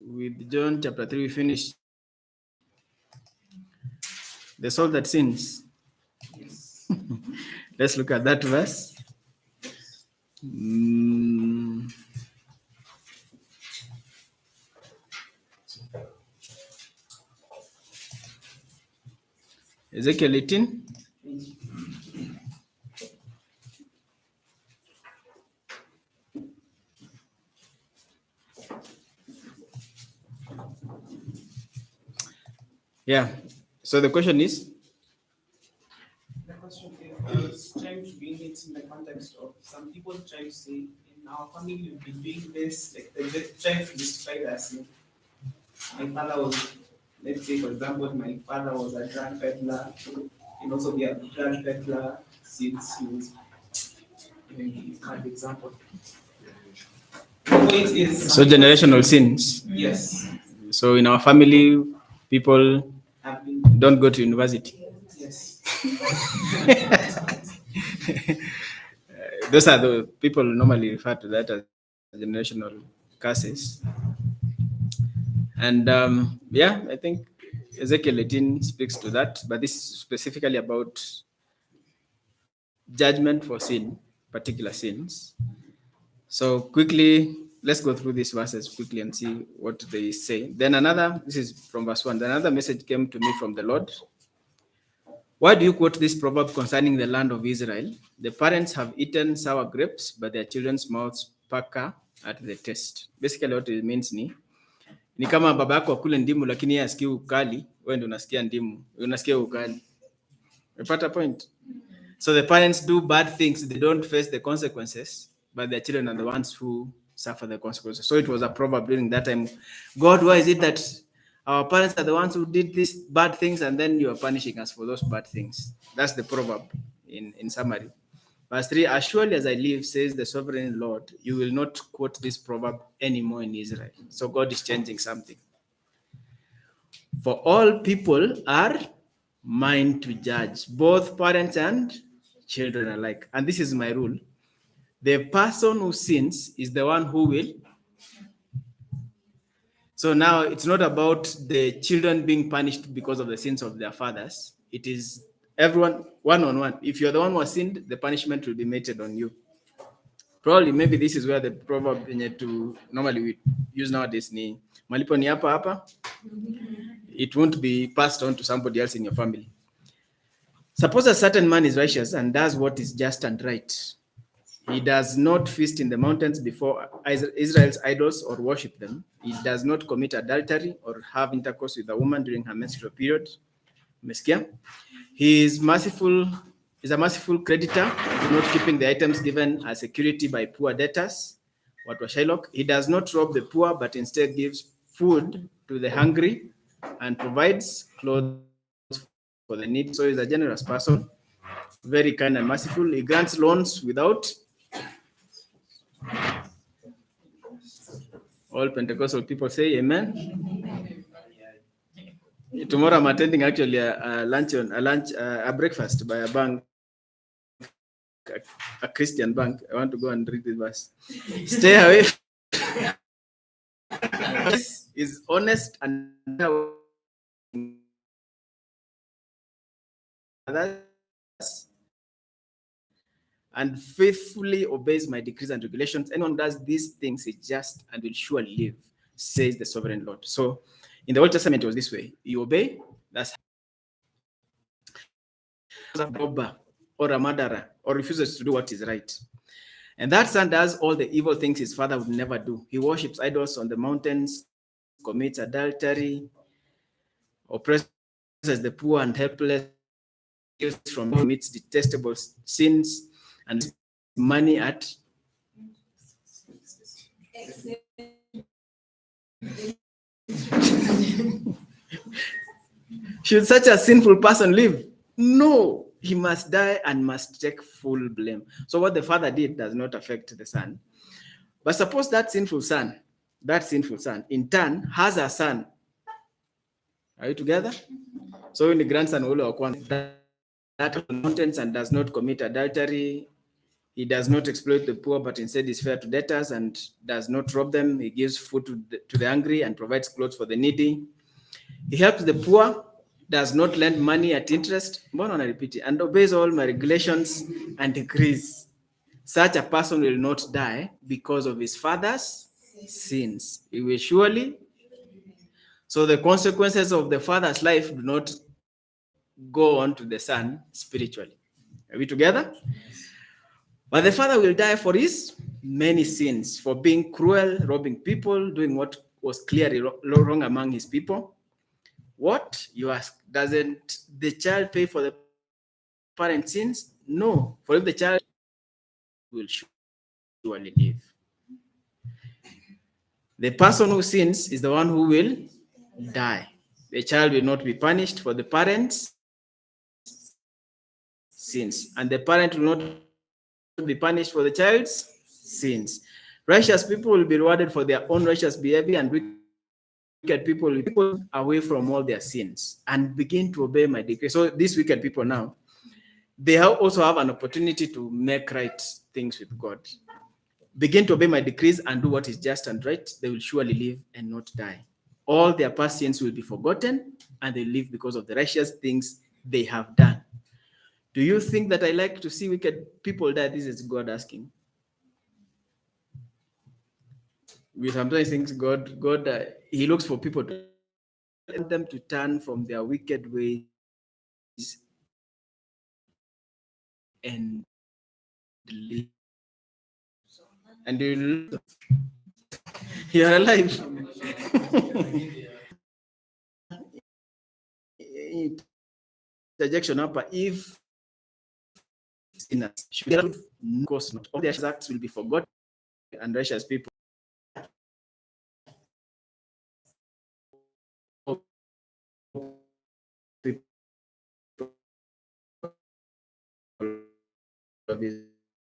with John chapter 3, we finished the soul that sins. Yes. Let's look at that verse. Ezekiel 18. Yeah. So the question is, The question is, I was trying to bring it in the context of some people try to say, in our family we've been doing this, like they're trying to justify that sin. My father was, let's say for example, my father was a drug peddler, and also be a drug peddler since he was an example. The point is, so generational sins. yes, So in our family, people have been, don't go to university. yes, Those are the people normally refer to that as generational curses. And yeah, I think Ezekiel 18 speaks to that, but this is specifically about judgment for sin, particular sins. So quickly, let's go through these verses quickly and see what they say. Then this is from verse 1. Then another message came to me from the Lord. Why do you quote this proverb concerning the land of Israel? The parents have eaten sour grapes, but their children's mouths pucker at the taste. Basically what it means ni kama baba yako akule ndimu lakini yeye asikie ukali, wewe ndio unasikia ndimu, unasikia ukali. Umepata point? So the parents do bad things, they don't face the consequences, but their children are the ones who suffer the consequences. So it was a proverb during that time. God, why is it that our parents are the ones who did these bad things and then you are punishing us for those bad things? That's the proverb in summary. Verse 3, as surely as I live, says the sovereign Lord, you will not quote this proverb anymore in Israel. So God is changing something. For all people are mine to judge, both parents and children alike. And this is my rule. The person who sins is the one who will. So now it's not about the children being punished because of the sins of their fathers. It is everyone one on one. If you're the one who has sinned, the punishment will be meted on you. Probably maybe this is where the proverb to normally we use nowadays ni malipo ni hapa hapa. It won't be passed on to somebody else in your family. Suppose a certain man is righteous and does what is just and right. He does not feast in the mountains before Israel's idols or worship them. He does not commit adultery or have intercourse with a woman during her menstrual period. He is a merciful creditor, not keeping the items given as security by poor debtors. What was Shylock? He does not rob the poor, but instead gives food to the hungry and provides clothes for the needy. So he's a generous person, very kind and merciful. He grants loans without. All Pentecostal people say amen. Tomorrow I'm attending actually a breakfast by a bank, a Christian bank. I want to go and read this verse. Stay away. This is honest and faithfully obeys my decrees and regulations. Anyone who does these things is just and will surely live, says the sovereign Lord. So in the Old Testament, it was this way. You obey, that's a robber or a murderer or refuses to do what is right. And that son does all the evil things his father would never do. He worships idols on the mountains, commits adultery, oppresses the poor and helpless, steals from commits detestable sins, and money at Should such a sinful person live? No, he must die and must take full blame. So what the father did does not affect the son. But suppose that sinful son, in turn has a son. Are you together? So when the grandson will that mountains and does not commit adultery, He does not exploit the poor, but instead is fair to debtors and does not rob them. He gives food to the hungry and provides clothes for the needy. He helps the poor, does not lend money at interest, and obeys all my regulations and decrees. Such a person will not die because of his father's sins. He will surely. So the consequences of the father's life do not go on to the son spiritually. Are we together? But the father will die for his many sins, for being cruel, robbing people, doing what was clearly wrong among his people. What? You ask, doesn't the child pay for the parent's sins? No. For if the child will surely live. The person who sins is the one who will die. The child will not be punished for the parent's sins, and the parent will not be punished for the child's sins. Righteous people will be rewarded for their own righteous behavior, and wicked people will be away from all their sins and begin to obey my decree. So these wicked people now, they also have an opportunity to make right things with God. Begin to obey my decrees and do what is just and right. They will surely live and not die. All their past sins will be forgotten, and they live because of the righteous things they have done. Do you think that I like to see wicked people die? This is God asking. We sometimes think God, He looks for people to let them to turn from their wicked ways and live. And you're alive. Interjection upper. If sinners should of course not, all their acts will be forgotten, and righteous people of